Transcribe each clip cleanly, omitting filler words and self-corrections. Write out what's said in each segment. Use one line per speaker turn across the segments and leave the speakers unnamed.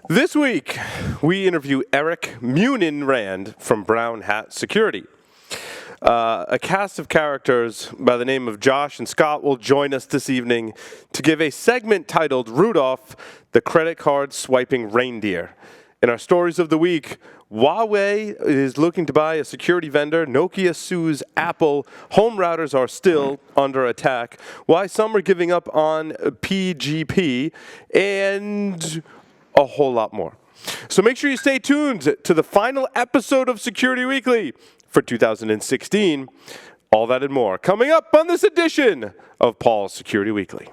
This week, we interview Eric Munin Rand from Brown Hat Security. A cast of characters by the name of Josh and Scott will join us this evening to give a segment titled Rudolph, the Credit Card Swiping Reindeer. In our stories of the week, Huawei is looking to buy a security vendor, Nokia sues Apple, home routers are still under attack, why some are giving up on PGP, and a whole lot more. So make sure you stay tuned to the final episode of Security Weekly for 2016. All that and more coming up on this edition of Paul's Security Weekly.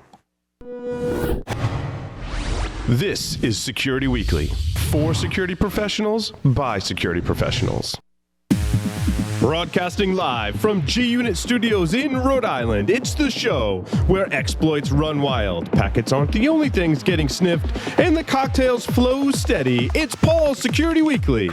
This is Security Weekly, for security professionals, by security professionals. Broadcasting live from G-Unit Studios in Rhode Island, it's the show where exploits run wild, packets aren't the only things getting sniffed, and the cocktails flow steady. It's Paul's Security Weekly.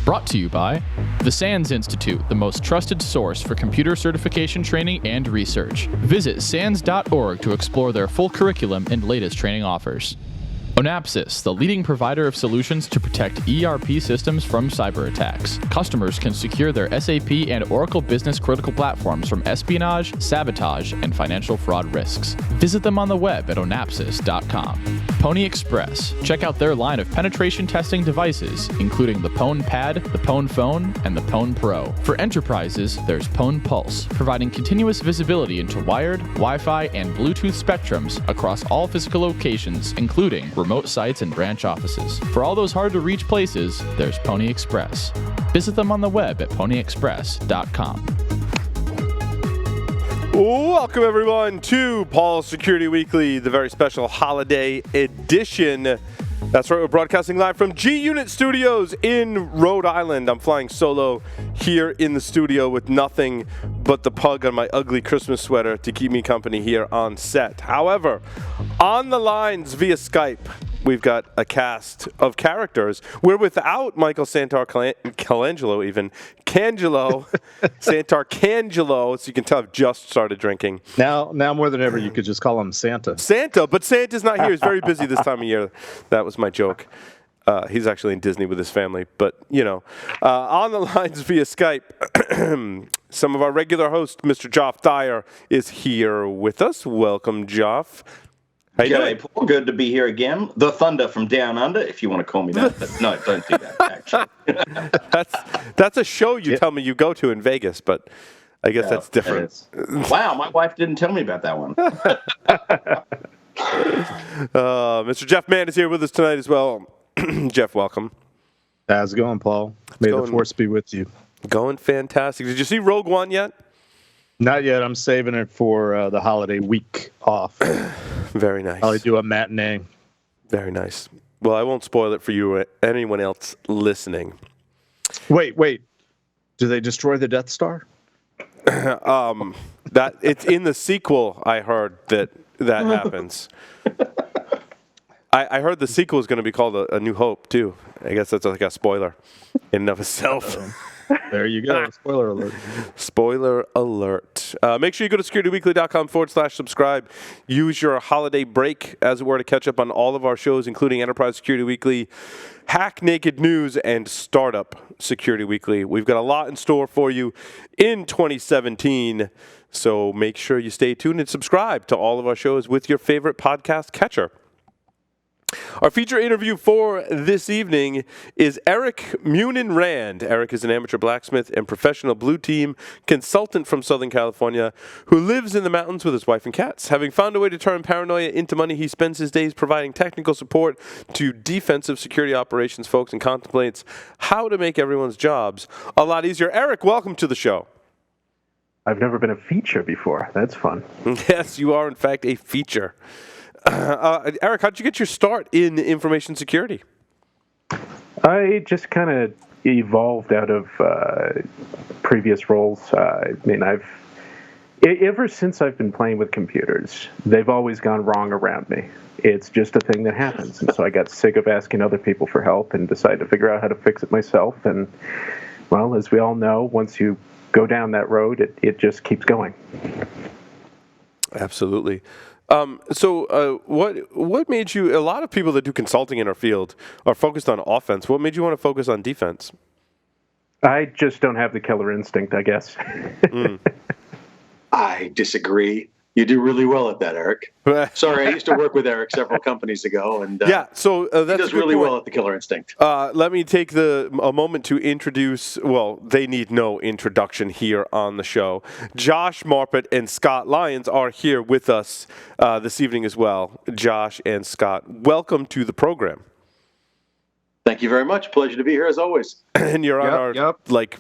Brought to you by the SANS Institute, the most trusted source for computer certification training and research. Visit sans.org to explore their full curriculum and latest training offers. Onapsis, the leading provider of solutions to protect ERP systems from cyber attacks. Customers can secure their SAP and Oracle business critical platforms from espionage, sabotage, and financial fraud risks. Visit them on the web at onapsis.com. Pony Express. Check out their line of penetration testing devices, including the Pwn Pad, the Pwn Phone, and the Pwn Pro. For enterprises, there's Pwn Pulse, providing continuous visibility into wired, Wi-Fi, and Bluetooth spectrums across all physical locations, including remote sites and branch offices. For all those hard-to-reach places, there's Pony Express. Visit them on the web at ponyexpress.com.
Welcome, everyone, to Paul's Security Weekly, the very special holiday edition. That's right, we're broadcasting live from G-Unit Studios in Rhode Island. I'm flying solo here in the studio with nothing but the pug on my ugly Christmas sweater to keep me company here on set. However, on the lines via Skype, we've got a cast of characters. We're without Michael Santar Colangelo, even. Cangelo, Santar Cangelo, so you can tell I've just started drinking.
Now more than ever, you could just call him Santa.
Santa, but Santa's not here. He's very busy this time of year. That was my joke. He's actually in Disney with his family, but, you know. On the lines via Skype, some of our regular host, Mr. Joff Dyer, is here with us. Welcome, Joff. How you doing?
Paul. Good to be here again. The Thunder from Down Under, if you want to call me that. But no, don't do that, actually.
That's a show you tell me you go to in Vegas, but I guess that's different.
Wow, my wife didn't tell me about that one.
Mr. Jeff Mann is here with us tonight as well. Jeff, welcome.
How's it going, Paul? May the force be with you.
Going fantastic. Did you see Rogue One yet?
Not yet. I'm saving it for the holiday week off.
Very nice.
I'll do a matinee. Very
nice. Well, I won't spoil it for you or anyone else listening.
Wait. Do they destroy the Death Star?
That it's in the sequel. I heard that happens. I heard the sequel is going to be called A New Hope too. I guess that's like a spoiler in and of itself.
There you go. Spoiler alert.
Spoiler alert. Make sure you go to securityweekly.com/subscribe. Use your holiday break, as it were, to catch up on all of our shows, including Enterprise Security Weekly, Hack Naked News, and Startup Security Weekly. We've got a lot in store for you in 2017, so make sure you stay tuned and subscribe to all of our shows with your favorite podcast catcher. Our feature interview for this evening is Eric Munin Rand. Eric is an amateur blacksmith and professional blue team consultant from Southern California who lives in the mountains with his wife and cats. Having found a way to turn paranoia into money, he spends his days providing technical support to defensive security operations folks and contemplates how to make everyone's jobs a lot easier. Eric, welcome to the show.
I've never been a feature before. That's fun.
Yes, you are in fact a feature. Eric, how'd you get your start in information security?
I just kind of evolved out of previous roles. Ever since I've been playing with computers, they've always gone wrong around me. It's just a thing that happens. And so I got sick of asking other people for help and decided to figure out how to fix it myself. And, well, as we all know, once you go down that road, it just keeps going.
Absolutely. What made you, a lot of people that do consulting in our field are focused on offense. What made you want to focus on defense?
I just don't have the killer instinct, I guess.
I disagree. You do really well at that, Eric. Sorry, I used to work with Eric several companies ago, and
he
does really well at the killer instinct.
Let me take a moment to introduce, well, they need no introduction here on the show. Josh Marpet and Scott Lyons are here with us this evening as well. Josh and Scott, welcome to the program.
Thank you very much. Pleasure to be here as always.
And you're on our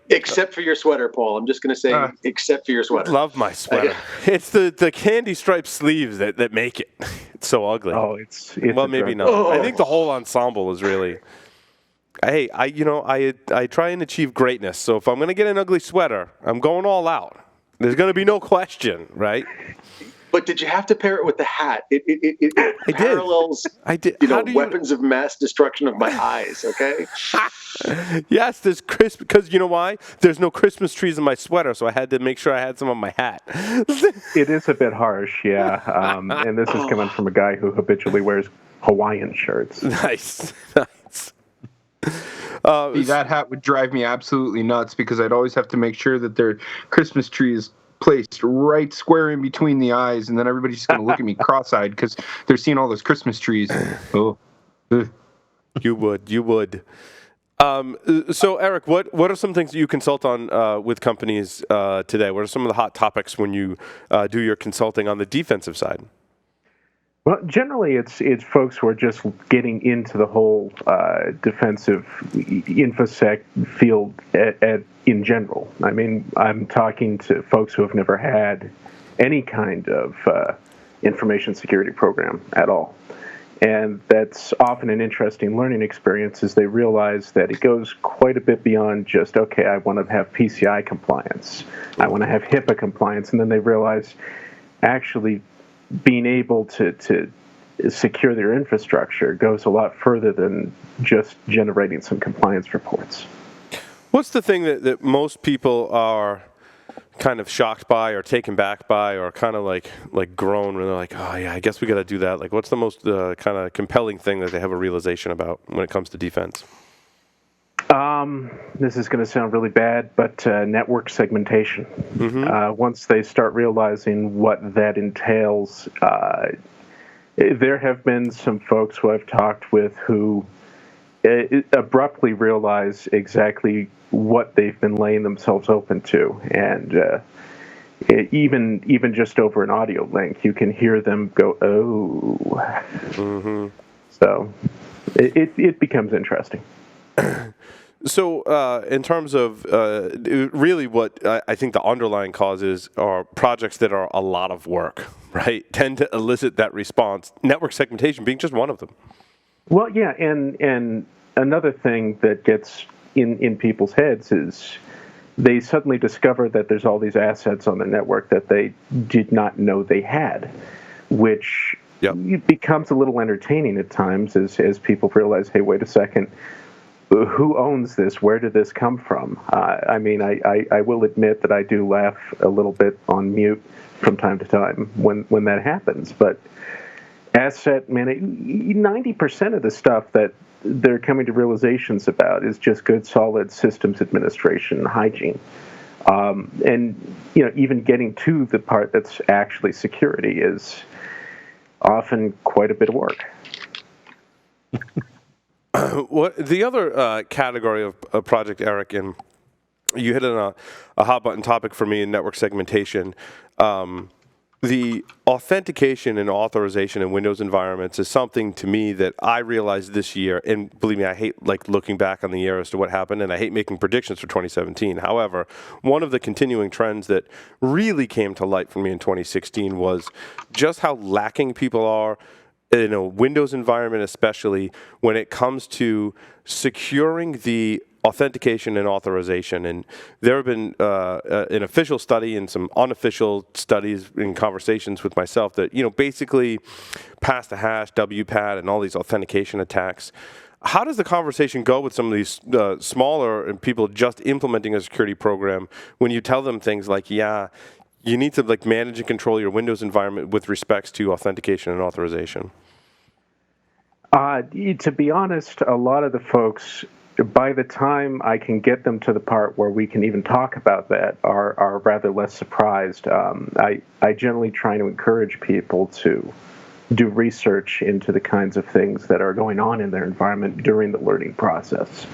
except for your sweater, Paul. I'm just going to say, except for your sweater.
Love my sweater. It's the candy striped sleeves that make it. It's so ugly.
Oh, it's
well, maybe not. I think the whole ensemble is really. Hey, I try and achieve greatness. So if I'm going to get an ugly sweater, I'm going all out. There's going to be no question, right?
But did you have to pair it with the hat? It parallels, weapons of mass destruction of my eyes, okay?
Yes, there's because you know why? There's no Christmas trees in my sweater, so I had to make sure I had some on my hat.
It is a bit harsh, yeah. And this is coming from a guy who habitually wears Hawaiian shirts.
Nice.
That hat would drive me absolutely nuts because I'd always have to make sure that their Christmas tree is placed right square in between the eyes, and then everybody's just going to look at me cross-eyed because they're seeing all those Christmas trees. Oh,
you would. So, Eric, what are some things that you consult on with companies today? What are some of the hot topics when you do your consulting on the defensive side?
Well, generally, it's folks who are just getting into the whole defensive infosec field in general. I mean, I'm talking to folks who have never had any kind of information security program at all. And that's often an interesting learning experience as they realize that it goes quite a bit beyond just, okay, I want to have PCI compliance. I want to have HIPAA compliance. And then they realize actually being able to secure their infrastructure goes a lot further than just generating some compliance reports.
What's the thing that most people are kind of shocked by or taken back by or kind of like groan when they're like, oh yeah, I guess we got to do that? Like, what's the most kind of compelling thing that they have a realization about when it comes to defense?
This is going to sound really bad, but network segmentation. Mm-hmm. Once they start realizing what that entails, there have been some folks who I've talked with who abruptly realize exactly what they've been laying themselves open to, and even just over an audio link, you can hear them go, "Oh." Mm-hmm. So it becomes interesting.
So, in terms of really what I think the underlying causes are projects that are a lot of work, right? Tend to elicit that response. Network segmentation being just one of them.
Well, yeah, and another thing that gets in people's heads is they suddenly discover that there's all these assets on the network that they did not know they had, which becomes a little entertaining at times as people realize, hey, wait a second. Who owns this? Where did this come from? I mean, I will admit that I do laugh a little bit on mute from time to time when that happens. But asset management, 90% of the stuff that they're coming to realizations about is just good, solid systems administration and hygiene. And even getting to the part that's actually security is often quite a bit of work.
What the other category of project, Eric, and you hit on a hot button topic for me in network segmentation. The authentication and authorization in Windows environments is something to me that I realized this year, and believe me, I hate looking back on the year as to what happened, and I hate making predictions for 2017. However, one of the continuing trends that really came to light for me in 2016 was just how lacking people are in a Windows environment, especially when it comes to securing the authentication and authorization. And there have been an official study and some unofficial studies and conversations with myself that, basically pass the hash, WPAT, and all these authentication attacks. How does the conversation go with some of these smaller and people just implementing a security program when you tell them things like, yeah, you need to manage and control your Windows environment with respects to authentication and authorization?
To be honest, a lot of the folks, by the time I can get them to the part where we can even talk about that, are rather less surprised. I generally try to encourage people to do research into the kinds of things that are going on in their environment during the learning process.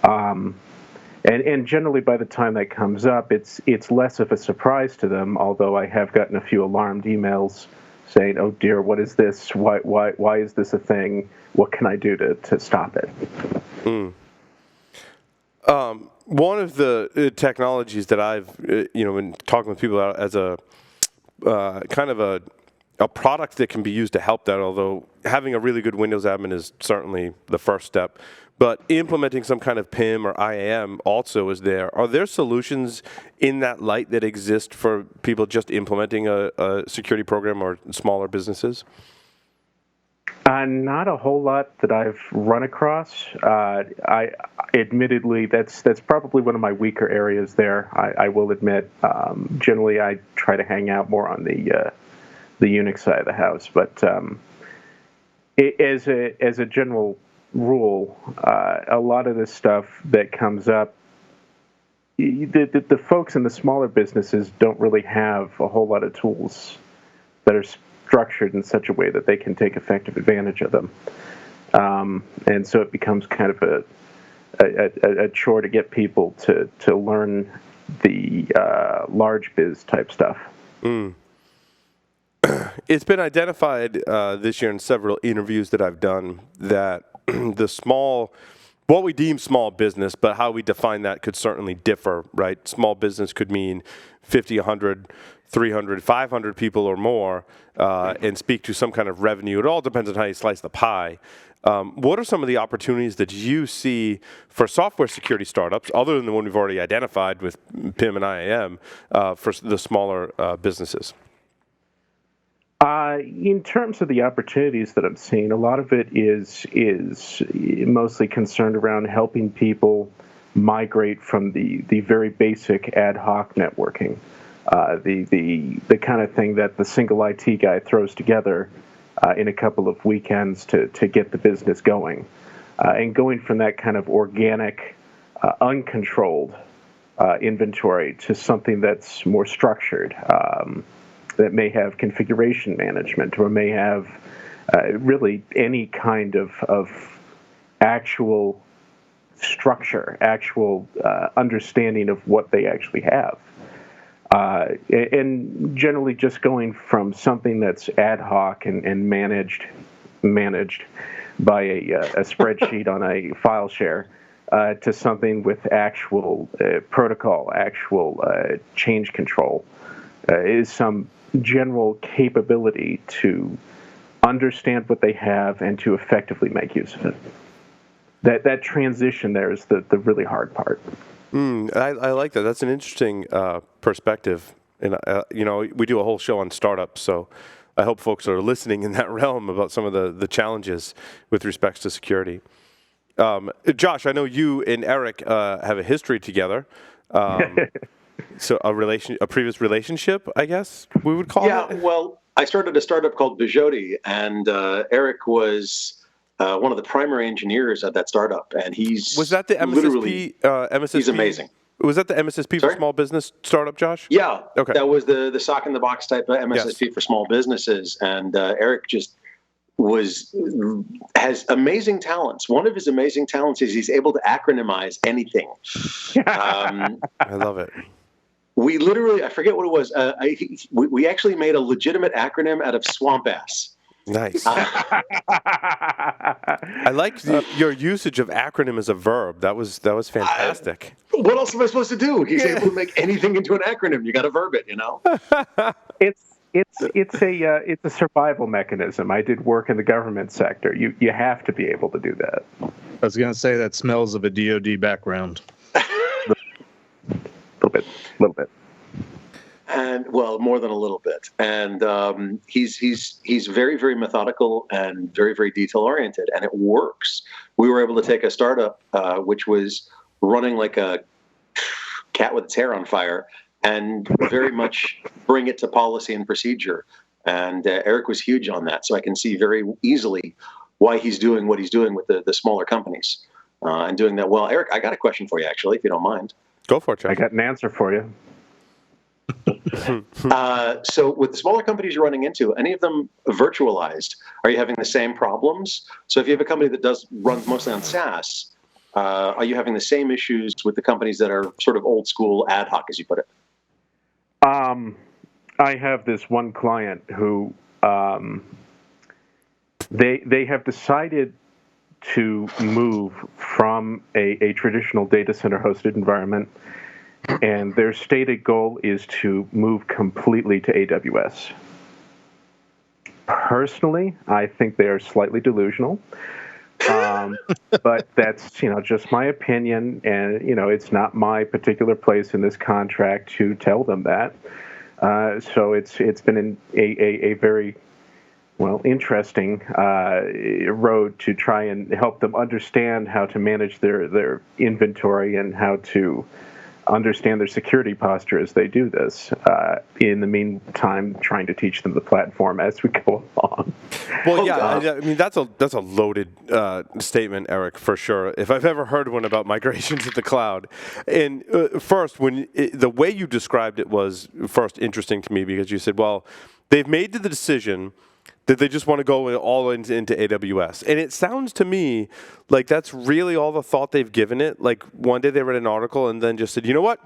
And generally, by the time that comes up, it's less of a surprise to them, although I have gotten a few alarmed emails saying, oh dear, what is this? Why is this a thing? What can I do to stop it?
One of the technologies that I've been talking with people about as a kind of a product that can be used to help that, although having a really good Windows admin is certainly the first step, but implementing some kind of PIM or IAM also is there. Are there solutions in that light that exist for people just implementing a security program or smaller businesses?
Not a whole lot that I've run across. I admittedly, that's probably one of my weaker areas there. I will admit. Generally, I try to hang out more on the Unix side of the house, but as a general rule, a lot of this stuff that comes up, the folks in the smaller businesses don't really have a whole lot of tools that are structured in such a way that they can take effective advantage of them. And so it becomes kind of a chore to get people to learn the large biz type stuff.
It's been identified this year in several interviews that I've done that what we deem small business, but how we define that could certainly differ, right? Small business could mean 50, 100, 300, 500 people or more, and speak to some kind of revenue. It all depends on how you slice the pie. What are some of the opportunities that you see for software security startups, other than the one we've already identified with PIM and IAM, for the smaller businesses?
In terms of the opportunities that I'm seeing, a lot of it is mostly concerned around helping people migrate from the very basic ad hoc networking, the kind of thing that the single IT guy throws together in a couple of weekends to get the business going, and going from that kind of organic, uncontrolled inventory to something that's more structured. That may have configuration management or may have really any kind of actual structure, actual understanding of what they actually have. And generally just going from something that's ad hoc and managed by a spreadsheet on a file share to something with actual protocol, actual change control is some general capability to understand what they have and to effectively make use of it. That transition there is the really hard part.
I like that. That's an interesting perspective. And we do a whole show on startups, so I hope folks are listening in that realm about some of the challenges with respects to security. Josh, I know you and Eric have a history together. So a previous relationship, I guess we would call it?
Yeah, well, I started a startup called Vijoti, and Eric was one of the primary engineers at that startup, and
was that the MSSP? MSSP?
He's amazing.
Was that the MSSP for small business startup, Josh?
Yeah.
Okay.
That was the sock in the box type of MSSP for small businesses, and Eric just has amazing talents. One of his amazing talents is he's able to acronymize anything.
I love it.
We literally, I forget what it was. We actually made a legitimate acronym out of swamp ass.
Nice. I like your usage of acronym as a verb. That was fantastic.
What else am I supposed to do? He's able to make anything into an acronym. You got to verb it, you know.
It's a survival mechanism. I did work in the government sector. You have to be able to do that.
I was going to say that smells of a DoD background.
A little bit.
And well, more than a little bit. And he's very, very methodical and very, very detail oriented, and it works. We were able to take a startup which was running like a cat with its hair on fire, and very much bring it to policy and procedure. And Eric was huge on that, so I can see very easily why he's doing what he's doing with the smaller companies and doing that well. Eric, I got a question for you, actually, if you don't mind.
Go for it, Chuck.
I got an answer for you.
So with the smaller companies you're running into, any of them virtualized, are you having the same problems? So if you have a company that runs mostly on SaaS, are you having the same issues with the companies that are sort of old school ad hoc, as you put it?
I have this one client who they have decided to move from a traditional data center hosted environment, and their stated goal is to move completely to AWS. Personally, I think they are slightly delusional. But that's, just my opinion, and, it's not my particular place in this contract to tell them that. So it's been a very, interesting road to try and help them understand how to manage their inventory and how to understand their security posture as they do this. In the meantime, trying to teach them the platform as we go along.
Well, yeah, I mean that's a loaded statement, Eric, for sure. If I've ever heard one about migration to the cloud, and first, the way you described it was first interesting to me because you said, well, they've made the decision that they just want to go all into AWS. And it sounds to me like that's really all the thought they've given it. Like one day they read an article and then just said, you know what?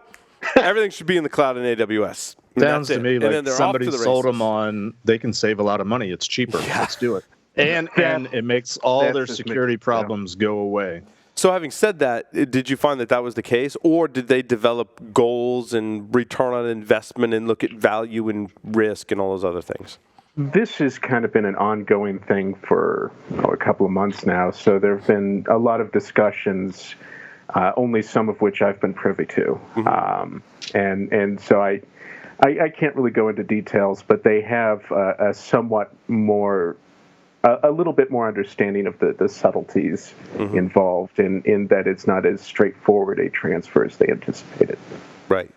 Everything should be in the cloud in AWS.
Sounds to me like somebody sold them on they can save a lot of money. It's cheaper. Yeah. Let's do it. And it makes all their security problems go away.
So having said that, did you find that was the case? Or did they develop goals and return on investment and look at value and risk and all those other things?
This has kind of been an ongoing thing for a couple of months now. So there have been a lot of discussions, only some of which I've been privy to. Mm-hmm. And so I can't really go into details, but they have a somewhat more, a little bit more understanding of the subtleties mm-hmm. involved in that it's not as straightforward a transfer as they anticipated.
Right.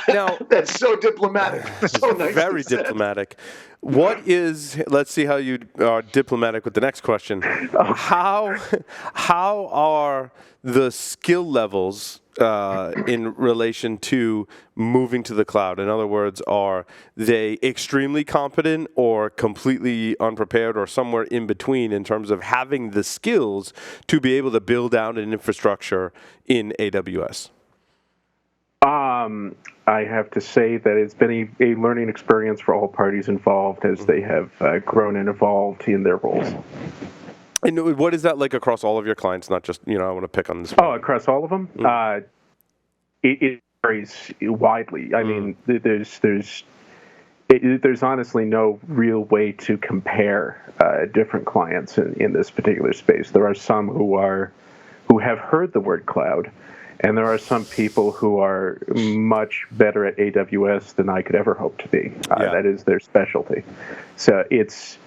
Now
that's so diplomatic. So nice.
Very diplomatic. Let's see how you are diplomatic with the next question. How are the skill levels in relation to moving to the cloud? In other words, are they extremely competent or completely unprepared or somewhere in between in terms of having the skills to be able to build out an infrastructure in AWS?
I have to say that it's been a learning experience for all parties involved as they have grown and evolved in their roles.
And what is that like across all of your clients? Not just, I want to pick on this.
Oh, across all of them? Mm. It varies widely. I mean, there's honestly no real way to compare different clients in this particular space. There are some who have heard the word cloud, and there are some people who are much better at AWS than I could ever hope to be. That is their specialty. So it's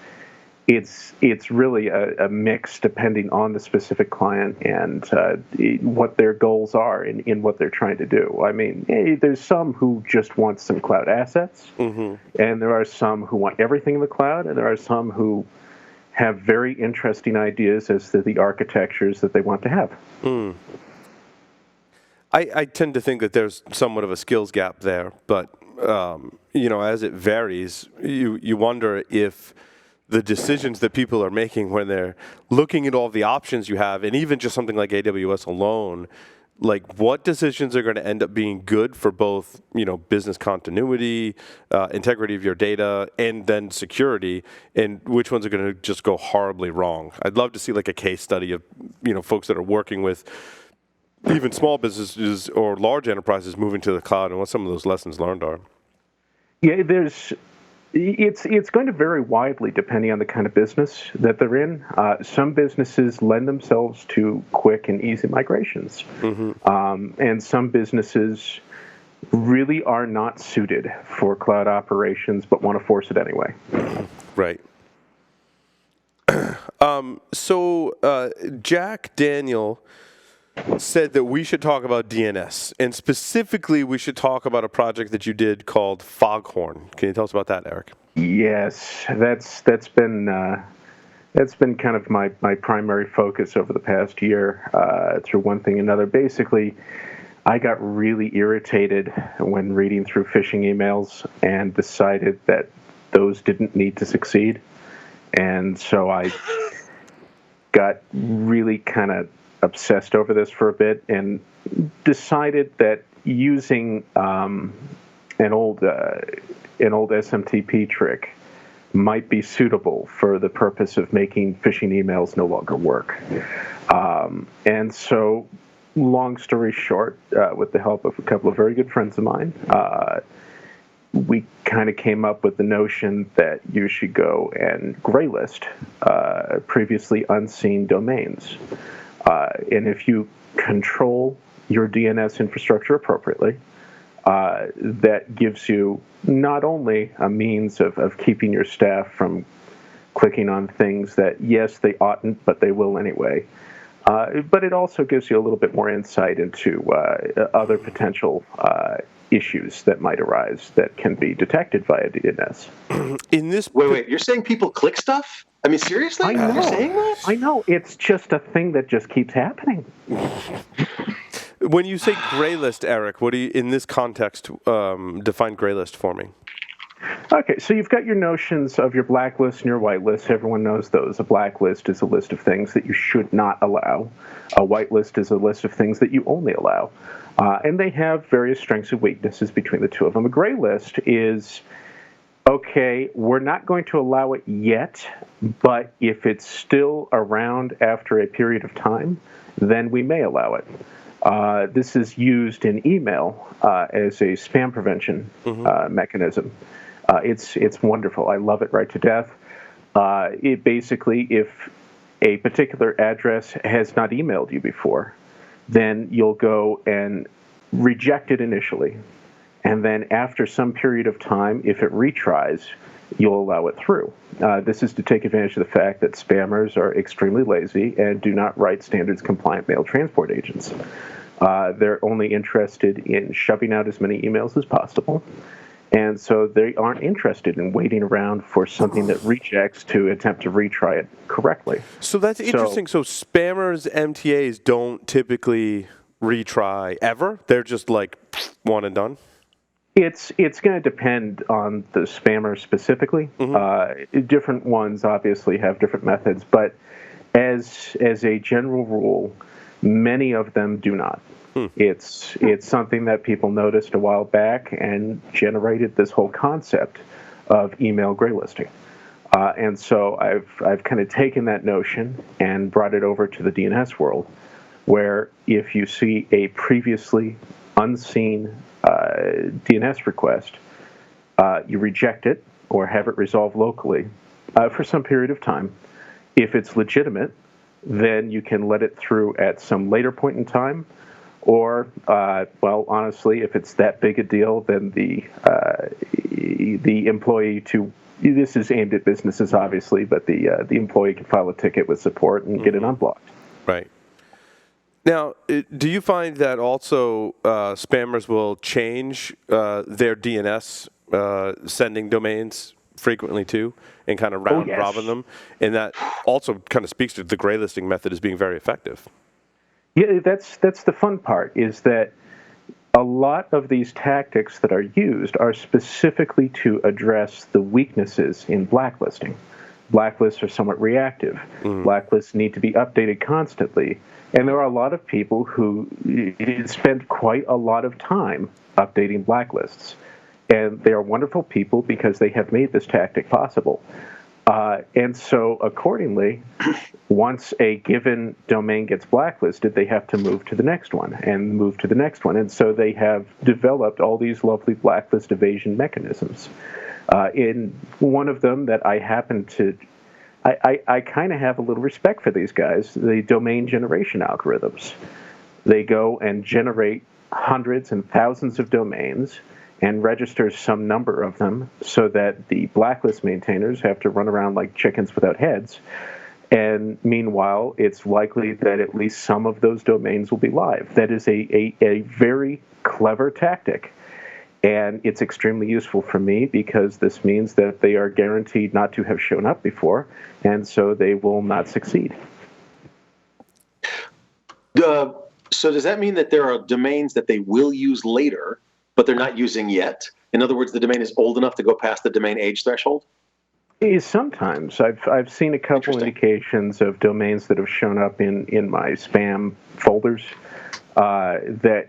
really a mix depending on the specific client and what their goals are in what they're trying to do. I mean, there's some who just want some cloud assets, mm-hmm. and there are some who want everything in the cloud, and there are some who have very interesting ideas as to the architectures that they want to have.
Mm. I tend to think that there's somewhat of a skills gap there, but as it varies, you wonder if the decisions that people are making when they're looking at all the options you have, and even just something like AWS alone, like what decisions are going to end up being good for both, business continuity, integrity of your data, and then security, and which ones are going to just go horribly wrong. I'd love to see like a case study of, folks that are working with even small businesses or large enterprises moving to the cloud and what some of those lessons learned are.
Yeah, it's going to vary widely depending on the kind of business that they're in. Some businesses lend themselves to quick and easy migrations, and some businesses really are not suited for cloud operations but want to force it anyway.
Right. So Jack Daniel said that we should talk about DNS, and specifically we should talk about a project that you did called Foghorn. Can you tell us about that, Eric?
Yes, that's been kind of my primary focus over the past year, through one thing and another. Basically, I got really irritated when reading through phishing emails and decided that those didn't need to succeed, and so I got really kind of obsessed over this for a bit and decided that using an old SMTP trick might be suitable for the purpose of making phishing emails no longer work. And so, long story short, with the help of a couple of very good friends of mine, we kind of came up with the notion that you should go and graylist previously unseen domains. And if you control your DNS infrastructure appropriately, that gives you not only a means of keeping your staff from clicking on things that, yes, they oughtn't, but they will anyway, but it also gives you a little bit more insight into other potential issues that might arise that can be detected via DNS.
Wait, you're saying people click stuff? I mean, seriously?
I know.
You're saying that?
I know. It's just a thing that just keeps happening.
When you say graylist, Eric, what do you, in this context, define graylist for me?
Okay, so you've got your notions of your blacklist and your whitelist. Everyone knows those. A blacklist is a list of things that you should not allow. A whitelist is a list of things that you only allow. And they have various strengths and weaknesses between the two of them. A gray list is, okay, we're not going to allow it yet, but if it's still around after a period of time, then we may allow it. This is used in email as a spam prevention mechanism. It's wonderful. I love it right to death. It basically, if a particular address has not emailed you before, then you'll go and reject it initially. And then after some period of time, if it retries, you'll allow it through. This is to take advantage of the fact that spammers are extremely lazy and do not write standards-compliant mail transport agents. They're only interested in shoving out as many emails as possible. And so they aren't interested in waiting around for something that rejects to attempt to retry it correctly.
So that's interesting. So spammers, MTAs don't typically retry ever? They're just like one and done?
It's going to depend on the spammer specifically. Different ones obviously have different methods, but as a general rule, many of them do not. It's something that people noticed a while back and generated this whole concept of email graylisting. And so I've kind of taken that notion and brought it over to the DNS world, where if you see a previously unseen DNS request, you reject it or have it resolved locally for some period of time. If it's legitimate, then you can let it through at some later point in time. Or, well, honestly, if it's that big a deal, then the employee this is aimed at businesses, obviously, but the employee can file a ticket with support and get it unblocked.
Right. Now, do you find that also spammers will change their DNS sending domains frequently too, and kind of round robin them? And that also kind of speaks to the graylisting method as being very effective.
Yeah, that's the fun part, is that a lot of these tactics that are used are specifically to address the weaknesses in blacklisting. blacklists are somewhat reactive. Blacklists need to be updated constantly. And there are a lot of people who spend quite a lot of time updating blacklists. And they are wonderful people because they have made this tactic possible. And so accordingly, once a given domain gets blacklisted, they have to move to the next one and move to the next one. And so they have developed all these lovely blacklist evasion mechanisms. In one of them that I happen to, I kind of have a little respect for these guys, the domain generation algorithms. They go and generate hundreds and thousands of domains and registers some number of them so that the blacklist maintainers have to run around like chickens without heads. And meanwhile, it's likely that at least some of those domains will be live. That is a very clever tactic. And it's extremely useful for me because this means that they are guaranteed not to have shown up before, and so they will not succeed.
So does that mean that there are domains that they will use later, but they're not using yet? In other words, the domain is old enough to go past the domain age threshold?
Sometimes. I've seen a couple indications of domains that have shown up in my spam folders that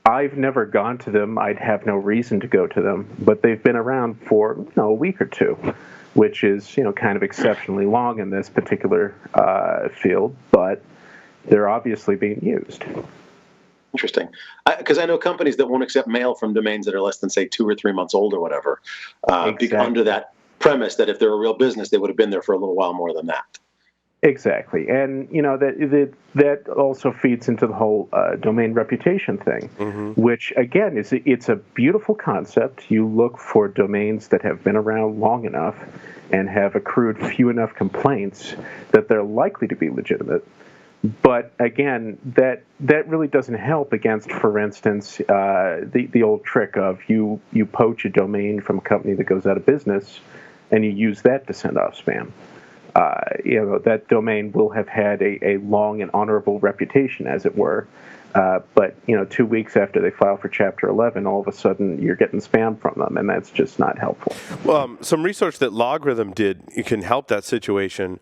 I've never gone to them. I'd have no reason to go to them, but they've been around for a week or two, which is kind of exceptionally long in this particular field, but they're obviously being used.
Interesting. Because I know companies that won't accept mail from domains that are less than, say, 2 or 3 months old or whatever,
Exactly.
Under that premise that if they're a real business, they would have been there for a little while more than that.
Exactly. And, that also feeds into the whole domain reputation thing, which, again, it's a beautiful concept. You look for domains that have been around long enough and have accrued few enough complaints that they're likely to be legitimate. But again, that really doesn't help against, for instance, the old trick of you poach a domain from a company that goes out of business, and you use that to send off spam. That domain will have had a long and honorable reputation, as it were. But 2 weeks after they file for Chapter 11, all of a sudden you're getting spam from them, and that's just not helpful.
Well, some research that Logarithm did can help that situation.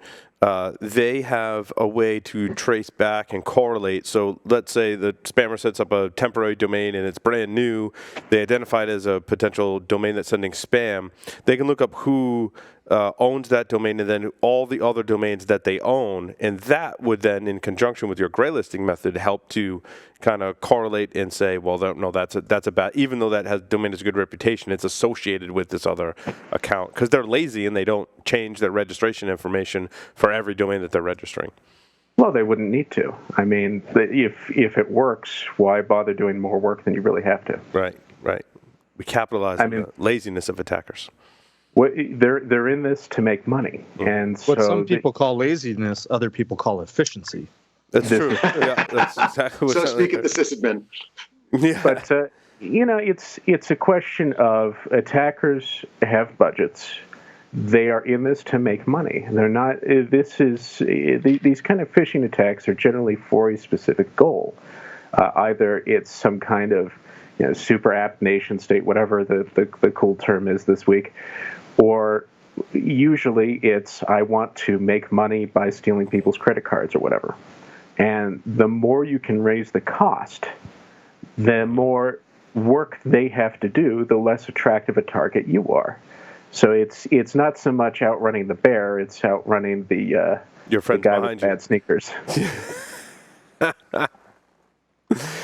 They have a way to trace back and correlate. So let's say the spammer sets up a temporary domain and it's brand new. They identify it as a potential domain that's sending spam. They can look up who owns that domain and then all the other domains that they own. And that would then, in conjunction with your gray listing method, help to kind of correlate and say, well, no, that's a bad, even though that domain has a good reputation, it's associated with this other account because they're lazy and they don't change their registration information for every domain that they're registering.
Well, they wouldn't need to. I mean, if it works, why bother doing more work than you really have to?
Right. We capitalize on the laziness of attackers.
They're in this to make money, and so
what some people call laziness, other people call efficiency.
That's true. Yeah, that's exactly
so speak of the sysadmin.
Yeah.
But it's a question of attackers have budgets. They are in this to make money. They're not. These kind of phishing attacks are generally for a specific goal. Either it's some kind of super app, nation state, whatever the cool term is this week, or usually it's I want to make money by stealing people's credit cards or whatever. And the more you can raise the cost, the more work they have to do, the less attractive a target you are. So it's not so much outrunning the bear, it's outrunning the guy with bad sneakers.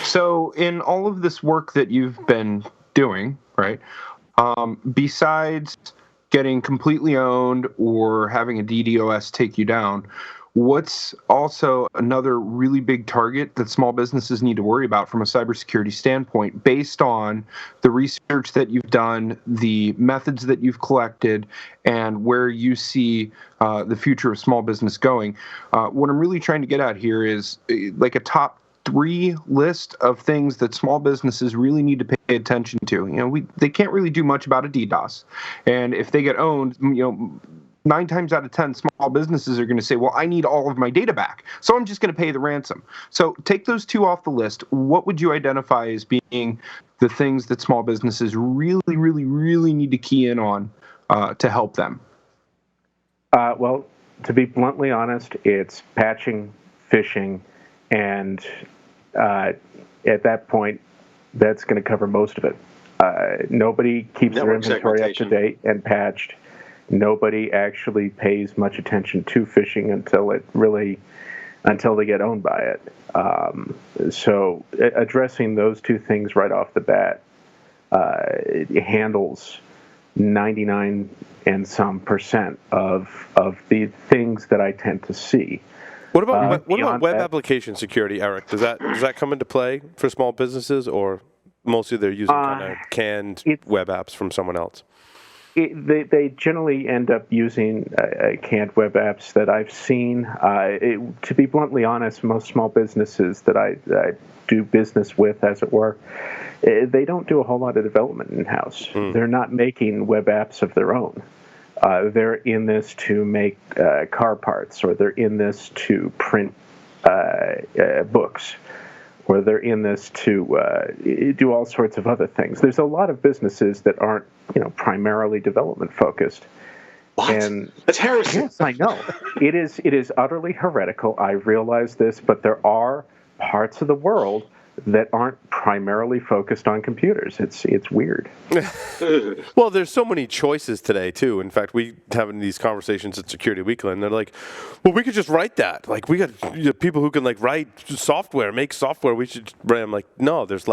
So in all of this work that you've been doing, right, besides getting completely owned or having a DDoS take you down, what's also another really big target that small businesses need to worry about from a cybersecurity standpoint based on the research that you've done, the methods that you've collected, and where you see the future of small business going? What I'm really trying to get at here is like a top 3 list of things that small businesses really need to pay attention to. They can't really do much about a DDoS. And if they get owned, 9 times out of 10, small businesses are going to say, well, I need all of my data back, so I'm just going to pay the ransom. So take those 2 off the list. What would you identify as being the things that small businesses really, really, really need to key in on to help them?
Well, to be bluntly honest, it's patching, phishing, and at that point, that's going to cover most of it. Nobody keeps their inventory up to date and patched. Nobody actually pays much attention to phishing until they get owned by it. So addressing those two things right off the bat it handles 99 and some % of the things that I tend to see.
What about web application security, Eric? Does that come into play for small businesses, or mostly they're using kind of canned web apps from someone else?
They generally end up using canned web apps that I've seen. To be bluntly honest, most small businesses that I do business with, as it were, they don't do a whole lot of development in-house. They're not making web apps of their own. They're in this to make car parts, or they're in this to print books, or they're in this to do all sorts of other things. There's a lot of businesses that aren't, primarily development focused.
What?
And
that's heresy.
Yes, I know. It is utterly heretical. I realize this, but there are parts of the world that aren't primarily focused on computers. It's weird.
Well, there's so many choices today, too. In fact, we having these conversations at Security Weekly, and they're like, well, we could just write that. Like, we got people who can, write software, make software. We should write. I'm like, no, there's,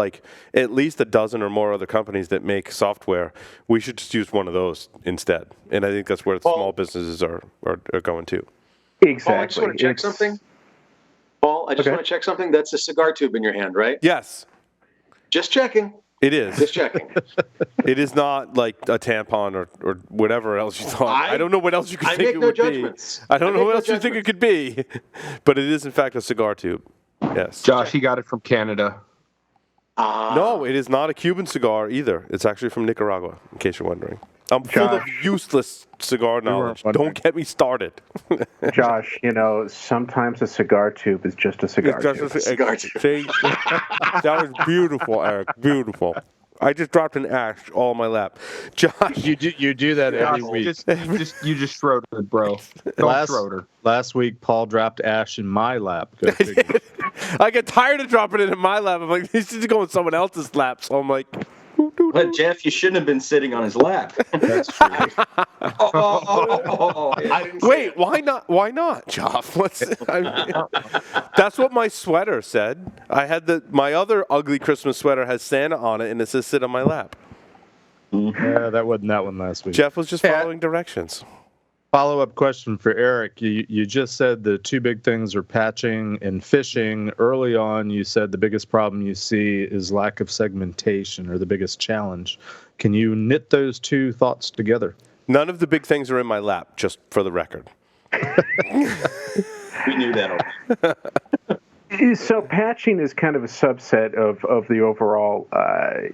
at least a dozen or more other companies that make software. We should just use one of those instead. And I think that's where small businesses are going to.
Exactly.
I just want to check something. Paul, I just want to check something. That's a cigar tube in your hand, right?
Yes.
Just checking.
It is.
Just checking.
It is not like a tampon or whatever else you thought. I don't know what else you could think it would
judgments.
be. I don't know what else you think it could be. But it is, in fact, a cigar tube. Yes.
Josh, he got it from Canada.
No, it is not a Cuban cigar either. It's actually from Nicaragua, in case you're wondering. I'm full of useless cigar knowledge. Don't get me started.
Josh, sometimes a cigar tube is just a cigar tube.
Cigar tube.
See? That was beautiful, Eric. Beautiful. I just dropped an ash all in my lap. Josh.
You do that every week.
You just Schroedered, bro. Schroeder.
Last week, Paul dropped ash in my lap.
I get tired of dropping it in my lap. I'm like, this is going in someone else's lap. So I'm like...
But Jeff, you shouldn't have been sitting on his lap.
That's true.
Wait, why not? Why not, Jeff? That's what my sweater said. I had my other ugly Christmas sweater has Santa on it, and it says "sit on my lap."
Yeah, that wasn't that one last week.
Jeff was just following directions.
Follow-up question for Eric. You just said the two big things are patching and phishing. Early on, you said the biggest problem you see is lack of segmentation, or the biggest challenge. Can you knit those two thoughts together?
None of the big things are in my lap, just for the record.
We knew that already.
So patching is kind of a subset of the overall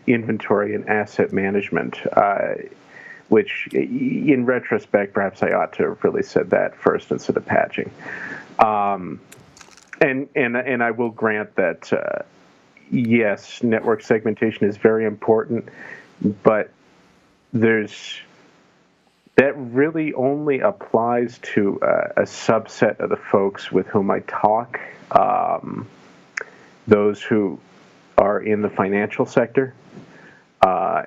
inventory and asset management. Which, in retrospect, perhaps I ought to have really said that first instead of patching. And I will grant that, yes, network segmentation is very important, but that really only applies to a subset of the folks with whom I talk, those who are in the financial sector.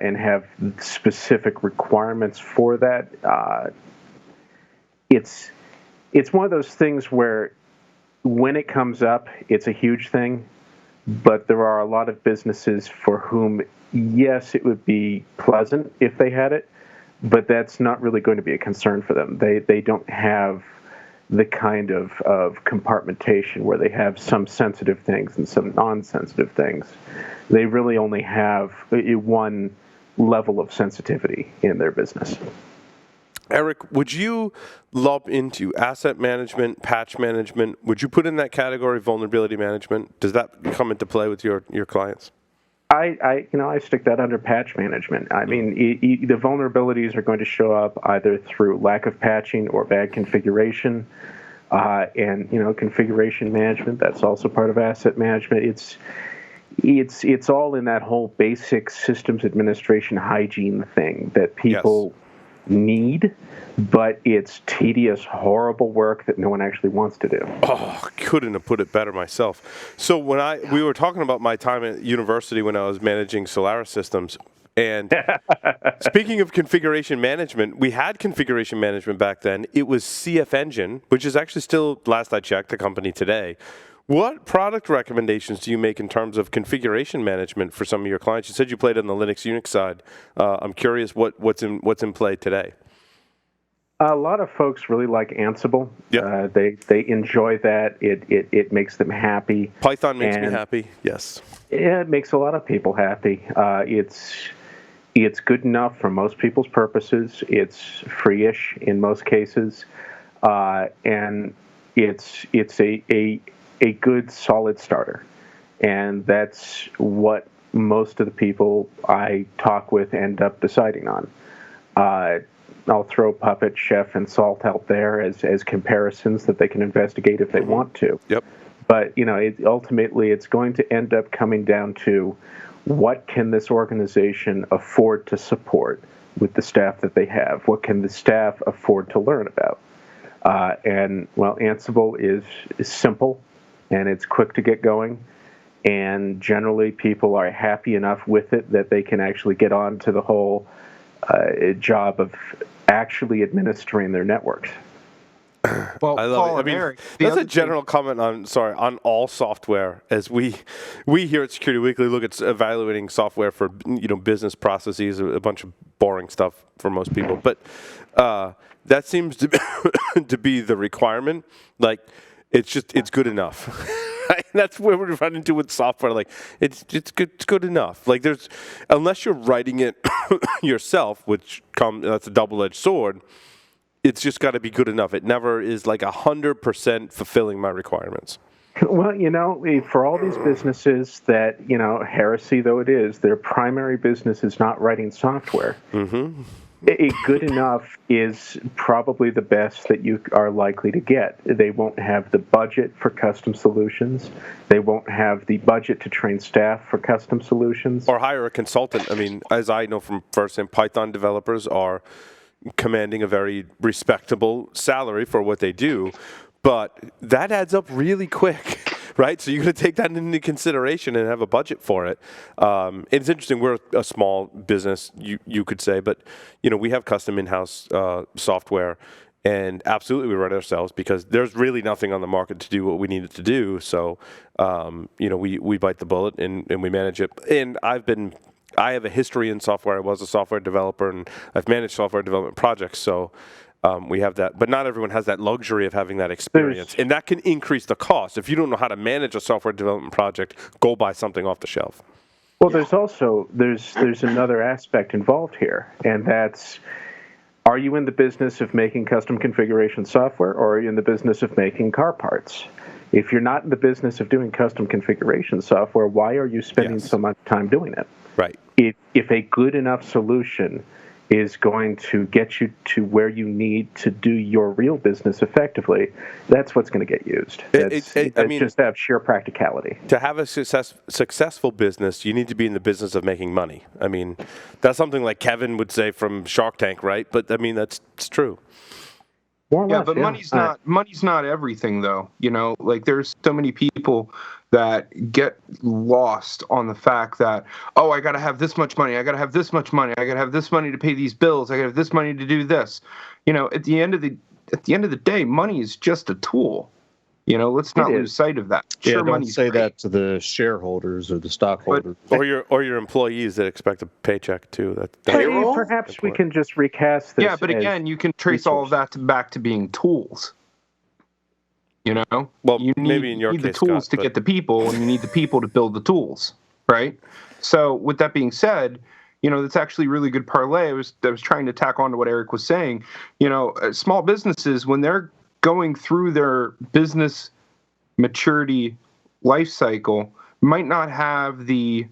And have specific requirements for that. It's one of those things where when it comes up, it's a huge thing, but there are a lot of businesses for whom, yes, it would be pleasant if they had it, but that's not really going to be a concern for them. They don't have the kind of compartmentation where they have some sensitive things and some non-sensitive things. They really only have one level of sensitivity in their business.
Eric, would you lump into asset management, patch management? Would you put in that category vulnerability management? Does that come into play with your clients?
I stick that under patch management. I mean, the vulnerabilities are going to show up either through lack of patching or bad configuration, and configuration management. That's also part of asset management. It's all in that whole basic systems administration hygiene thing that people need, but it's tedious, horrible work that no one actually wants to do.
Oh, couldn't have put it better myself. So when we were talking about my time at university when I was managing Solaris systems, and speaking of configuration management, we had configuration management back then. It was CF Engine, which is actually still, last I checked, the company today. What product recommendations do you make in terms of configuration management for some of your clients? You said you played on the Linux Unix side. I'm curious what's in play today.
A lot of folks really like Ansible.
Yep.
They enjoy that. It makes them happy.
Python makes me happy. Yes.
It makes a lot of people happy. It's good enough for most people's purposes. It's free-ish in most cases, and it's a good solid starter. And that's what most of the people I talk with end up deciding on. I'll throw Puppet, Chef, and Salt out there as comparisons that they can investigate if they want to.
Yep.
But ultimately, it's going to end up coming down to what can this organization afford to support with the staff that they have? What can the staff afford to learn about? Ansible is simple, and it's quick to get going. And generally, people are happy enough with it that they can actually get on to the whole job of actually administering their networks.
Well,
I love
Paul
it.
and Eric,
That's a general comment on all software. As we here at Security Weekly look at evaluating software for business processes, a bunch of boring stuff for most people. But that seems to be the requirement. Like it's good enough. That's where we run into with software. Like it's good enough. Like unless you're writing it yourself, that's a double-edged sword. It's just got to be good enough. It never is like 100% fulfilling my requirements.
Well, for all these businesses that, heresy though it is, their primary business is not writing software. Mm-hmm. A good enough is probably the best that you are likely to get. They won't have the budget for custom solutions. They won't have the budget to train staff for custom solutions.
Or hire a consultant. I mean, as I know from firsthand, Python developers are commanding a very respectable salary for what they do, but that adds up really quick, right? So you're going to take that into consideration and have a budget for it. It's interesting. We're a small business, you could say, but we have custom in-house software, and absolutely we write it ourselves because there's really nothing on the market to do what we need it to do. So we bite the bullet and we manage it. And I have a history in software. I was a software developer, and I've managed software development projects, so we have that. But not everyone has that luxury of having that experience, and that can increase the cost. If you don't know how to manage a software development project, go buy something off the shelf.
Well, there's another aspect involved here, and that's, are you in the business of making custom configuration software, or are you in the business of making car parts? If you're not in the business of doing custom configuration software, why are you spending so much time doing it?
Right.
If a good enough solution is going to get you to where you need to do your real business effectively, that's what's going to get used. Just have sheer practicality.
To have a successful business, you need to be in the business of making money. I mean, that's something like Kevin would say from Shark Tank, right? But I mean, it's true.
Money's not everything, though. Like there's so many people that get lost on the fact that, I got to have this much money, I got to have this much money, I got to have this money to pay these bills, I got to have this money to do this. At the end of the day, money is just a tool. Let's not lose sight of that.
Sure, don't say that to the shareholders or the stockholders,
or your employees that expect a paycheck too.
Perhaps we can just recast this.
Yeah, but again, you can trace all of that back to being tools.
Well,
you
maybe in your
need
case,
the tools
Scott,
to get the people, and you need the people to build the tools, right? So, with that being said, that's actually a really good parlay. I was trying to tack on to what Eric was saying. Small businesses, when they're going through their business maturity life cycle, might not have the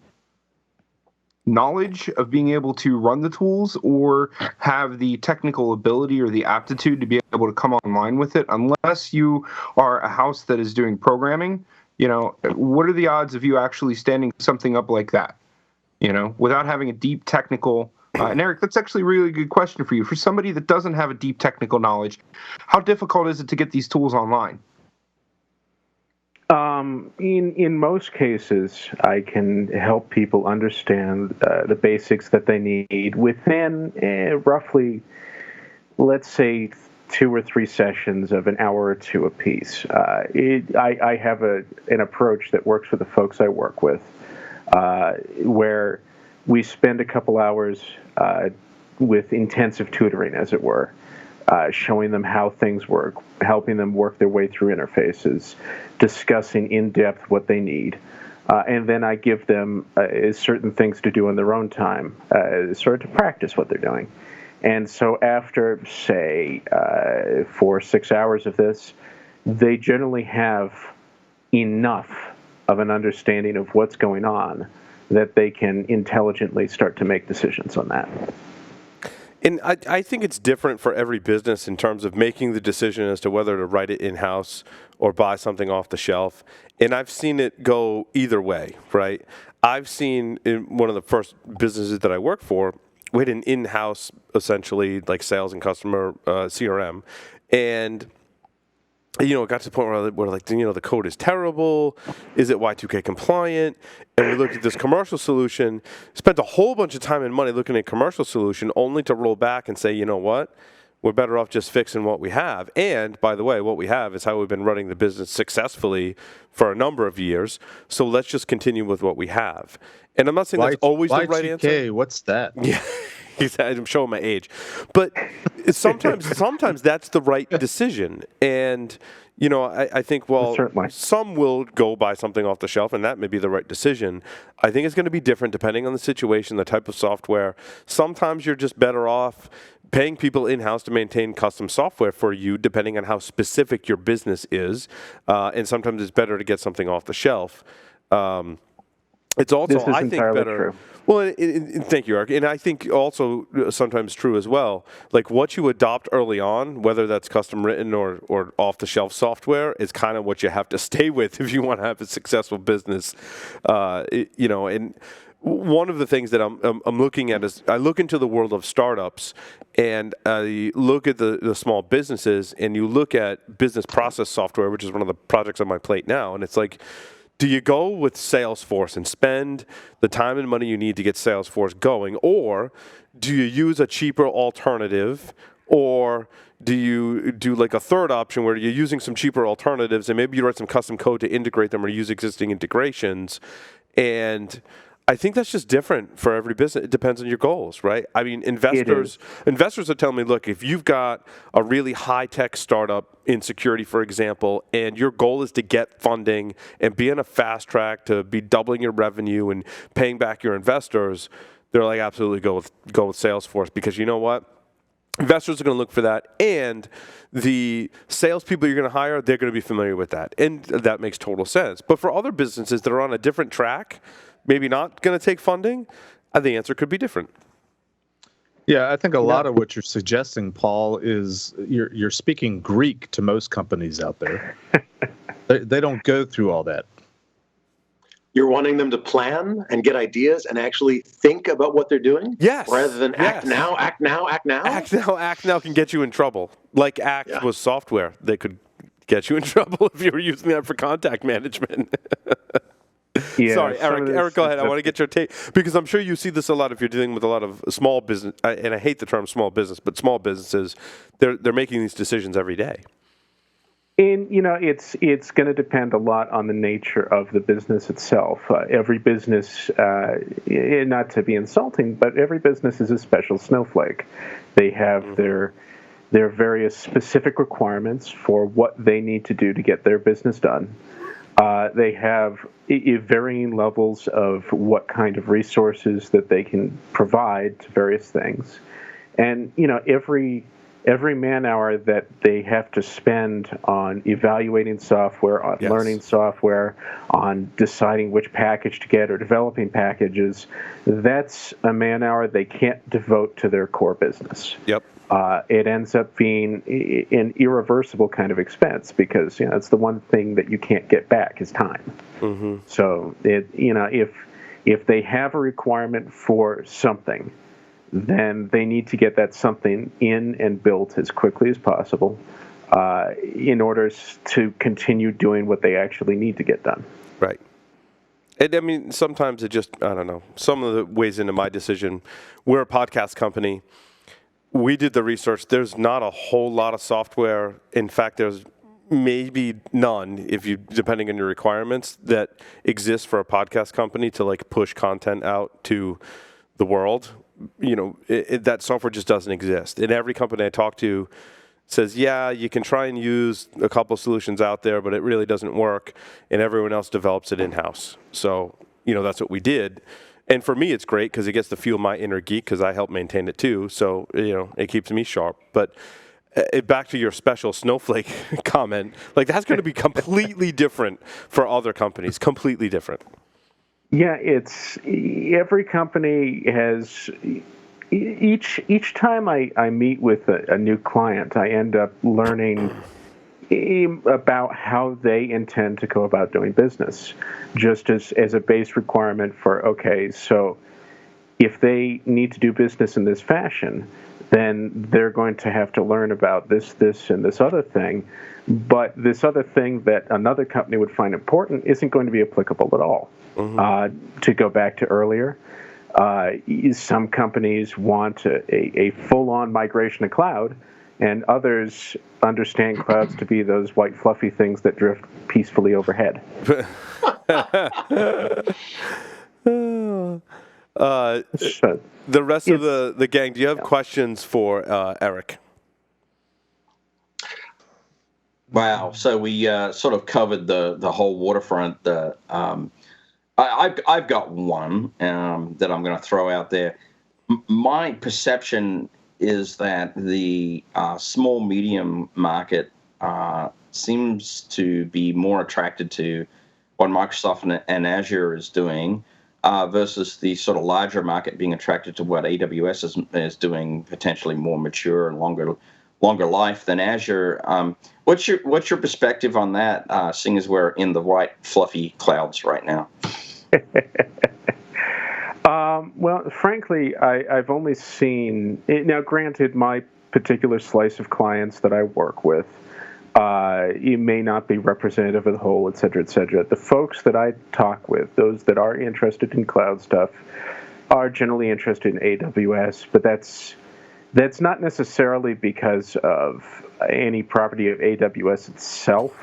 knowledge of being able to run the tools or have the technical ability or the aptitude to be able to come online with it unless you are a house that is doing programming. What are the odds of you actually standing something up like that, without having a deep technical And Eric, that's actually a really good question for you. For somebody that doesn't have a deep technical knowledge, how difficult is it to get these tools online?
In most cases, I can help people understand the basics that they need within roughly, let's say, 2 or 3 sessions of an hour or two apiece. I have an approach that works for the folks I work with, where we spend a couple hours with intensive tutoring, as it were, showing them how things work, helping them work their way through interfaces, discussing in depth what they need. And then I give them certain things to do in their own time, sort of to practice what they're doing. And so after, say, 4 or 6 hours of this, they generally have enough of an understanding of what's going on that they can intelligently start to make decisions on that.
And I think it's different for every business in terms of making the decision as to whether to write it in-house or buy something off the shelf. And I've seen it go either way, right? I've seen in one of the first businesses that I worked for, we had an in-house, essentially, like sales and customer CRM. And it got to the point where like, the code is terrible. Is it Y2K compliant? And we looked at this commercial solution, spent a whole bunch of time and money looking at a commercial solution, only to roll back and say, you know what? We're better off just fixing what we have. And, by the way, what we have is how we've been running the business successfully for a number of years. So let's just continue with what we have. And I'm not saying that's always the right answer.
Y2K, what's that?
Yeah. I'm showing my age, but sometimes that's the right decision. And I think
Certainly.
Some will go buy something off the shelf, and that may be the right decision. I think it's going to be different depending on the situation, the type of software. Sometimes you're just better off paying people in-house to maintain custom software for you, depending on how specific your business is. And sometimes it's better to get something off the shelf. It's also, I think, better.
True.
Well, thank you, Eric. And I think also sometimes true as well. Like what you adopt early on, whether that's custom written or off-the-shelf software, is kind of what you have to stay with if you want to have a successful business. And one of the things that I'm looking at is I look into the world of startups, and I look at the small businesses, and you look at business process software, which is one of the projects on my plate now, and it's like, do you go with Salesforce and spend the time and money you need to get Salesforce going, or do you use a cheaper alternative, or do you do like a third option where you're using some cheaper alternatives and maybe you write some custom code to integrate them or use existing integrations? And I think that's just different for every business. It depends on your goals, right? I mean, investors are telling me, look, if you've got a really high-tech startup in security, for example, and your goal is to get funding and be on a fast track to be doubling your revenue and paying back your investors, they're like, absolutely go with Salesforce, because you know what? Investors are going to look for that, and the salespeople you're going to hire, they're going to be familiar with that, and that makes total sense. But for other businesses that are on a different track, maybe not going to take funding, the answer could be different.
Yeah, I think a lot of what you're suggesting, Paul, is you're speaking Greek to most companies out there. They don't go through all that.
You're wanting them to plan and get ideas and actually think about what they're doing?
Yes.
Rather than act now.
Act now can get you in trouble. Like Act was software. They could get you in trouble if you were using that for contact management.
Yeah,
sorry, Eric, go ahead. I want to get your take, because I'm sure you see this a lot if you're dealing with a lot of small business, and I hate the term small business, but small businesses, they're making these decisions every day.
And, it's going to depend a lot on the nature of the business itself. Every business, not to be insulting, but every business is a special snowflake. They have their various specific requirements for what they need to do to get their business done. They have varying levels of what kind of resources that they can provide to various things. And, every man-hour that they have to spend on evaluating software, on learning software, on deciding which package to get or developing packages, that's a man-hour they can't devote to their core business.
Yep.
It ends up being an irreversible kind of expense, because it's the one thing that you can't get back is time. Mm-hmm. So if they have a requirement for something, then they need to get that something in and built as quickly as possible in order to continue doing what they actually need to get done.
Right. And I mean, sometimes it just, I don't know, some of the ways into my decision, we're a podcast company. We did the research. There's not a whole lot of software. In fact, there's maybe none, depending on your requirements, that exists for a podcast company to like push content out to the world. That software just doesn't exist. And every company I talk to says, yeah, you can try and use a couple of solutions out there, but it really doesn't work, and everyone else develops it in-house. So, that's what we did. And for me, it's great because it gets to fuel my inner geek because I help maintain it too. So, it keeps me sharp. But back to your special snowflake comment, like that's going to be completely different for other companies, completely different.
Yeah, it's every company has... Each time I meet with a new client, I end up learning about how they intend to go about doing business, just as a base requirement for, okay, so if they need to do business in this fashion, then they're going to have to learn about this, and this other thing. But this other thing that another company would find important isn't going to be applicable at all. Mm-hmm. To go back to earlier, some companies want a full-on migration to cloud, and others understand clouds to be those white fluffy things that drift peacefully overhead.
The rest of the gang, do you have questions for Eric?
Wow. So we sort of covered the whole waterfront. I've got one that I'm going to throw out there. My perception is that the small medium market seems to be more attracted to what Microsoft and Azure is doing versus the sort of larger market being attracted to what AWS is doing, potentially more mature and longer life than Azure. What's your perspective on that, seeing as we're in the white fluffy clouds right now?
Well, frankly, I've only seen... Now, granted, my particular slice of clients that I work with, it may not be representative of the whole, et cetera, et cetera. The folks that I talk with, those that are interested in cloud stuff, are generally interested in AWS, but that's not necessarily because of any property of AWS itself.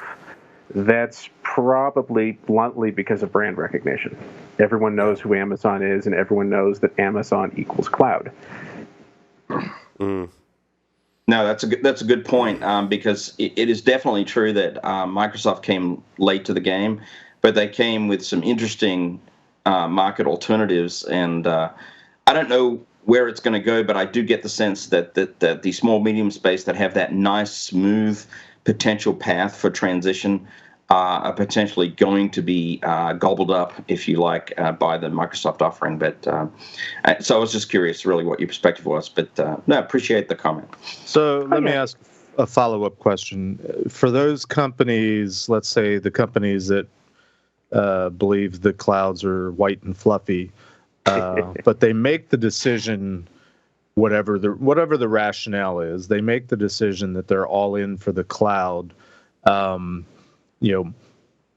That's probably bluntly because of brand recognition. Everyone knows who Amazon is, and everyone knows that Amazon equals cloud.
No, that's a good point, because it is definitely true that Microsoft came late to the game, but they came with some interesting market alternatives, and I don't know where it's going to go, but I do get the sense that the small medium space that have that nice smooth potential path for transition are potentially going to be gobbled up, if you like, by the Microsoft offering. But so I was just curious, really, what your perspective was. But no, appreciate the comment.
So let me ask a follow-up question. For those companies, let's say the companies that believe the clouds are white and fluffy, but they make the decision, whatever the rationale is, they make the decision that they're all in for the cloud.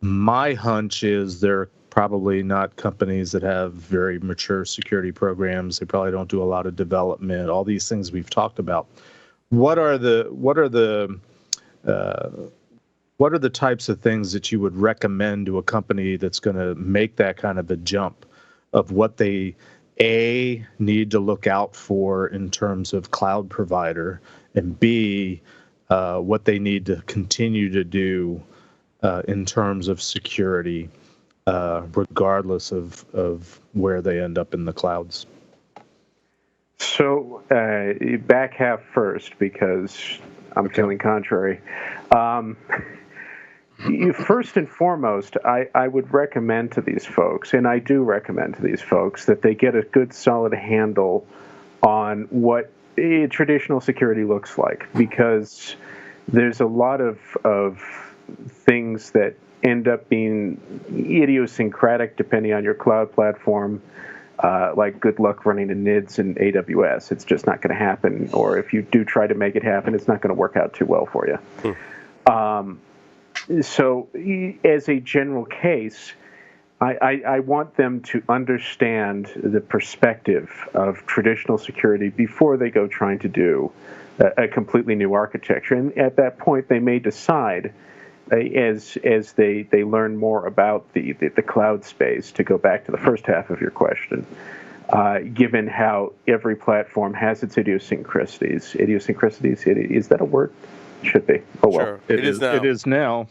My hunch is they're probably not companies that have very mature security programs. They probably don't do a lot of development. All these things we've talked about. What are the types of things that you would recommend to a company that's going to make that kind of a jump of what they need to look out for in terms of cloud provider, and B, what they need to continue to do in terms of security, regardless of where they end up in the clouds?
So back half first, because I'm feeling contrary. First and foremost, I would recommend to these folks, and I do recommend to these folks, that they get a good solid handle on what traditional security looks like, because there's a lot of things that end up being idiosyncratic depending on your cloud platform. like good luck running a NIDS in AWS. It's just not going to happen. Or if you do try to make it happen, it's not going to work out too well for you. So as a general case, I want them to understand the perspective of traditional security before they go trying to do a completely new architecture. And at that point, they may decide, as they learn more about the cloud space, to go back to the first half of your question, given how every platform has its idiosyncrasies. Idiosyncrasies, is that a word? Should be. Oh, well.
Sure. It is now.
It is now.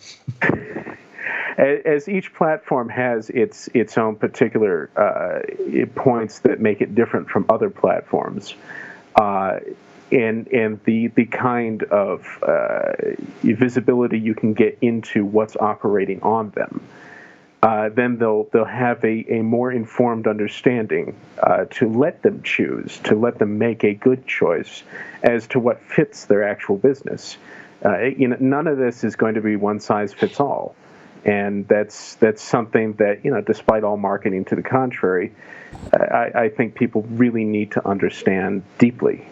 As each platform has its own particular points that make it different from other platforms, and the kind of visibility you can get into what's operating on them, then they'll have a more informed understanding to let them choose, to let them make a good choice as to what fits their actual business. None of this is going to be one size fits all. And that's something that, despite all marketing to the contrary, I think people really need to understand deeply.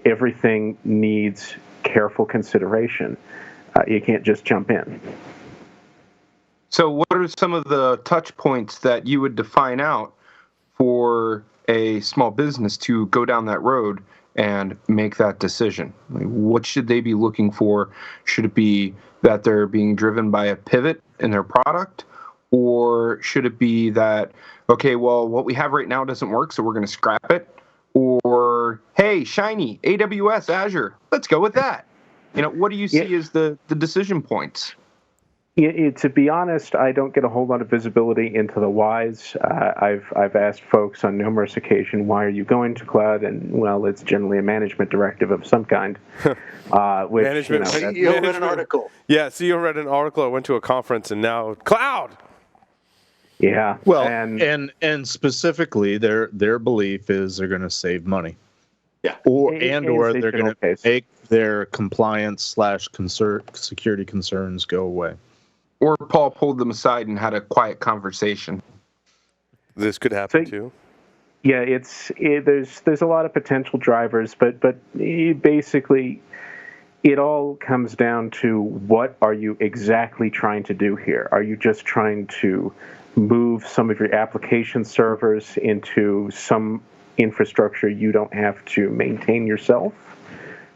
Everything needs careful consideration. You can't just jump in.
So what are some of the touch points that you would define out for a small business to go down that road and make that decision? What should they be looking for? Should it be that they're being driven by a pivot in their product? Or should it be that, okay, well, what we have right now doesn't work, so we're going to scrap it? Or, hey, shiny, AWS, Azure, let's go with that. What do you see as the decision points?
To be honest, I don't get a whole lot of visibility into the whys. I've asked folks on numerous occasions, why are you going to cloud? And, well, it's generally a management directive of some kind. Which,
management.
CEO read an article.
Yeah, CEO read an article. I went to a conference, and now cloud.
Yeah.
Well, and specifically, their belief is they're going to save money.
Yeah.
Or they're going to make their compliance/security concerns go away.
Or Paul pulled them aside and had a quiet conversation.
This could happen too.
Yeah, there's a lot of potential drivers, but basically, it all comes down to what are you exactly trying to do here? Are you just trying to move some of your application servers into some infrastructure you don't have to maintain yourself?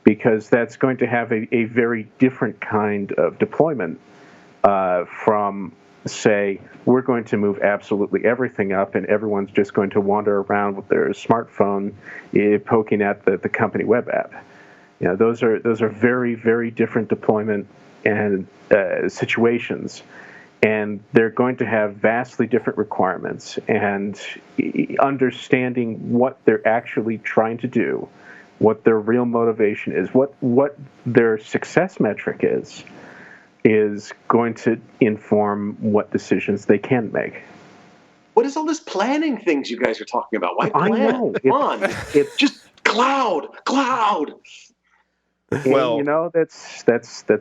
Because that's going to have a very different kind of deployment from, say, we're going to move absolutely everything up and everyone's just going to wander around with their smartphone poking at the company web app. Those are very, very different deployment and situations. And they're going to have vastly different requirements, and understanding what they're actually trying to do, what their real motivation is, what their success metric is going to inform what decisions they can make.
What is all this planning things you guys are talking about? Why plan?
I know.
Come on. It's just cloud.
Well, that's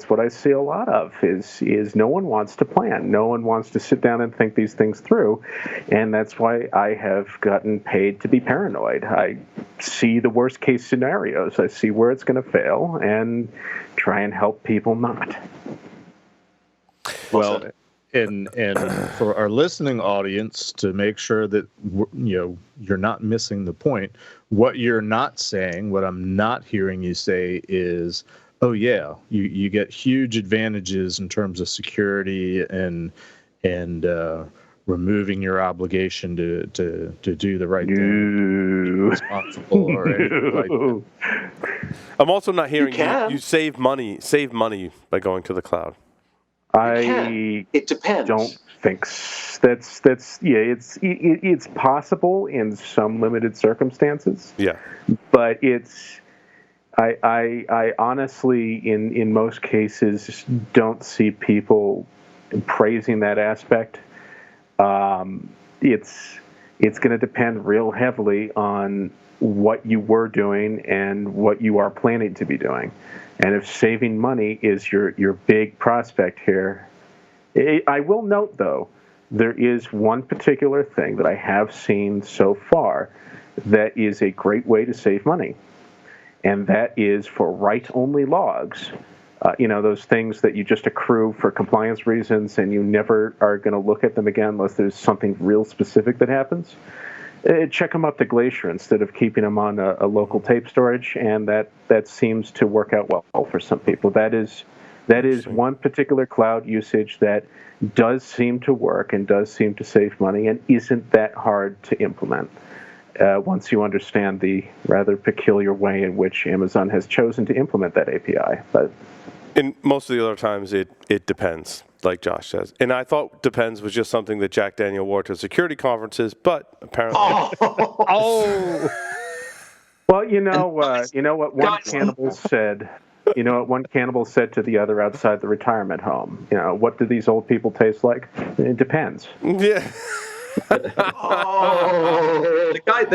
what I see a lot of is no one wants to plan. No one wants to sit down and think these things through, and that's why I have gotten paid to be paranoid. I see the worst case scenarios. I see where it's going to fail and try and help people not.
Well, and for our listening audience, to make sure that you're not missing the point, what you're not saying, what I'm not hearing you say is, oh yeah, you get huge advantages in terms of security and removing your obligation to do the right thing, responsible or anything like that.
I'm also not hearing you save money by going to the cloud.
It depends.
Don't think it's possible in some limited circumstances.
Yeah,
but I honestly in most cases don't see people praising that aspect. It's going to depend real heavily on what you were doing and what you are planning to be doing. And if saving money is your big prospect here, I will note, though, there is one particular thing that I have seen so far that is a great way to save money, and that is for write-only logs. Those things that you just accrue for compliance reasons and you never are going to look at them again unless there's something real specific that happens. Check them up to Glacier instead of keeping them on a local tape storage, and that seems to work out well for some people. That is one particular cloud usage that does seem to work and does seem to save money and isn't that hard to implement once you understand the rather peculiar way in which Amazon has chosen to implement that API. But
in most of the other times, it depends, like Josh says. And I thought depends was just something that Jack Daniel wore to security conferences, but apparently...
Well, you know what one cannibal said... You know what one cannibal said to the other outside the retirement home? What do these old people taste like? It depends.
Yeah.
The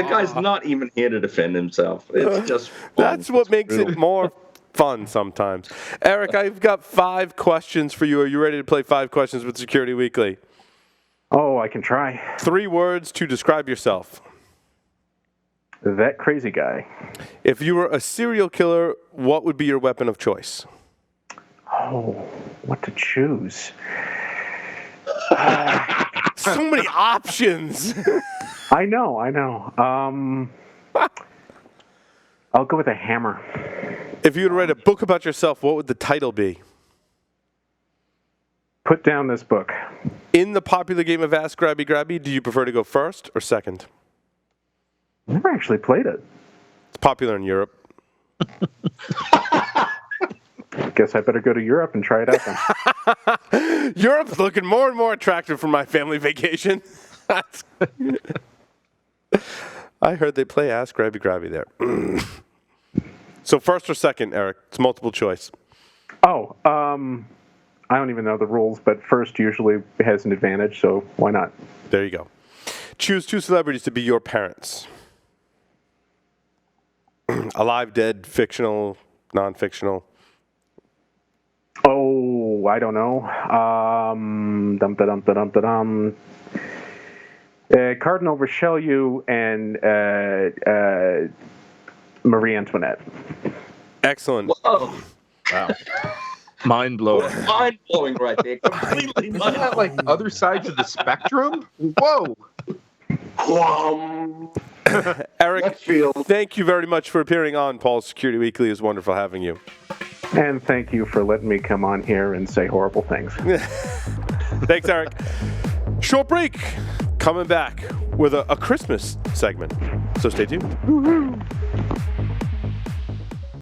guy's not even here to defend himself. It's just fun.
That's what makes it more fun sometimes. Eric, I've got 5 questions for you. Are you ready to play 5 questions with Security Weekly?
Oh, I can try.
3 words to describe yourself.
That crazy guy.
If you were a serial killer, what would be your weapon of choice?
Oh, what to choose?
So many options.
I know. I'll go with a hammer.
If you were to write a book about yourself, what would the title be?
Put down this book.
In the popular game of Ask Grabby Grabby, do you prefer to go first or second?
Never actually played it.
It's popular in Europe.
Guess I better go to Europe and try it out then.
Europe's looking more and more attractive for my family vacation. I heard they play Ask Grabby Grabby there. So first or second, Eric? It's multiple choice.
Oh, I don't even know the rules, but first usually has an advantage, so why not?
There you go. Choose 2 celebrities to be your parents. Alive, dead, fictional, non-fictional.
Oh, I don't know. Cardinal Richelieu and Marie Antoinette.
Excellent.
Whoa.
Wow. Mind blowing.
Mind blowing right there. Completely
Isn't that like other sides of the spectrum? Whoa.
Eric, thank you very much for appearing on Paul's Security Weekly. It was wonderful having you.
And thank you for letting me come on here and say horrible things.
Thanks, Eric. Short break. Coming back with a Christmas segment. So stay tuned.
Woo-hoo.